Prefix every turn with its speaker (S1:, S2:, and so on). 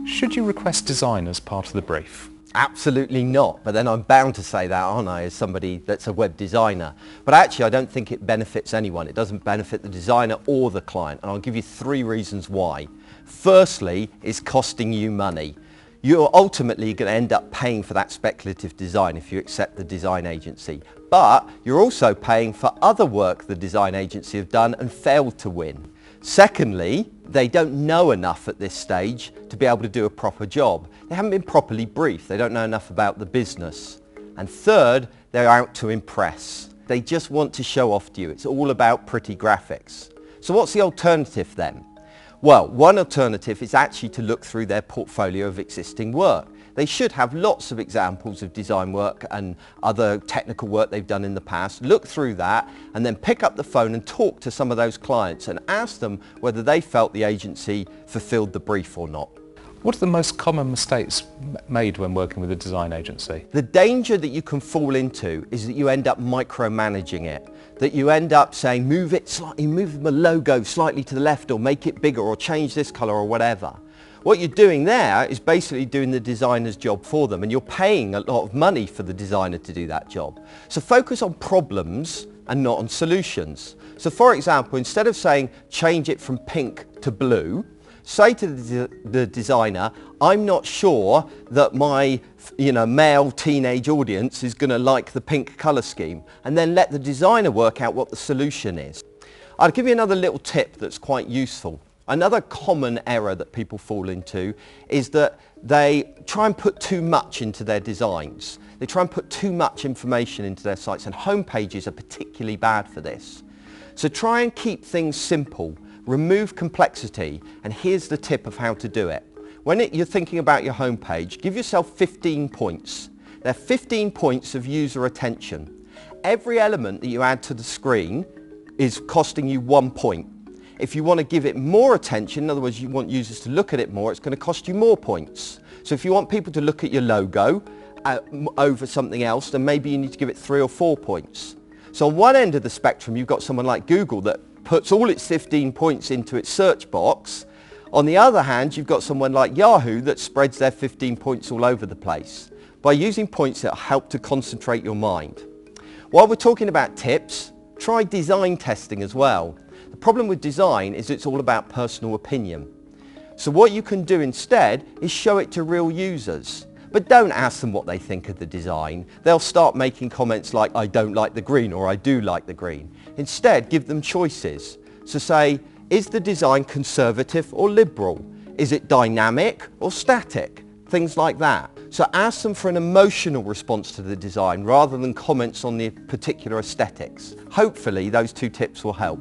S1: Should you request design as part of the brief?
S2: Absolutely not, but then I'm bound to say that, aren't I, as somebody that's a web designer. But actually I don't think it benefits anyone. It doesn't benefit the designer or the client, and I'll give you 3 reasons why. Firstly, it's costing you money. You're ultimately going to end up paying for that speculative design if you accept the design agency. But you're also paying for other work the design agency have done and failed to win. Secondly, they don't know enough at this stage to be able to do a proper job. They haven't been properly briefed. They don't know enough about the business. And third, they're out to impress. They just want to show off to you. It's all about pretty graphics. So what's the alternative then? Well, one alternative is actually to look through their portfolio of existing work. They should have lots of examples of design work and other technical work they've done in the past. Look through that and then pick up the phone and talk to some of those clients and ask them whether they felt the agency fulfilled the brief or not.
S1: What are the most common mistakes made when working with a design agency?
S2: The danger that you can fall into is that you end up micromanaging it. That you end up saying, move it slightly, move the logo slightly to the left or make it bigger or change this colour or whatever. What you're doing there is basically doing the designer's job for them, and you're paying a lot of money for the designer to do that job. So focus on problems and not on solutions. So for example, instead of saying change it from pink to blue, say to the designer, I'm not sure that my male teenage audience is going to like the pink colour scheme, and then let the designer work out what the solution is. I'll give you another little tip that's quite useful. Another common error that people fall into is that they try and put too much into their designs. They try and put too much information into their sites, and home pages are particularly bad for this. So try and keep things simple. Remove complexity, and here's the tip of how to do it. When you're thinking about your homepage, give yourself 15 points. They're 15 points of user attention. Every element that you add to the screen is costing you 1 point. If you want to give it more attention, in other words, you want users to look at it more, it's going to cost you more points. So if you want people to look at your logo over something else, then maybe you need to give it 3 or 4 points. So on one end of the spectrum, you've got someone like Google that puts all its 15 points into its search box. On the other hand, you've got someone like Yahoo that spreads their 15 points all over the place. By using points, it'll help to concentrate your mind. While we're talking about tips, try design testing as well. The problem with design is it's all about personal opinion. So what you can do instead is show it to real users. But don't ask them what they think of the design. They'll start making comments like, I don't like the green, or I do like the green. Instead, give them choices. So say, is the design conservative or liberal? Is it dynamic or static? Things like that. So ask them for an emotional response to the design rather than comments on the particular aesthetics. Hopefully those 2 tips will help.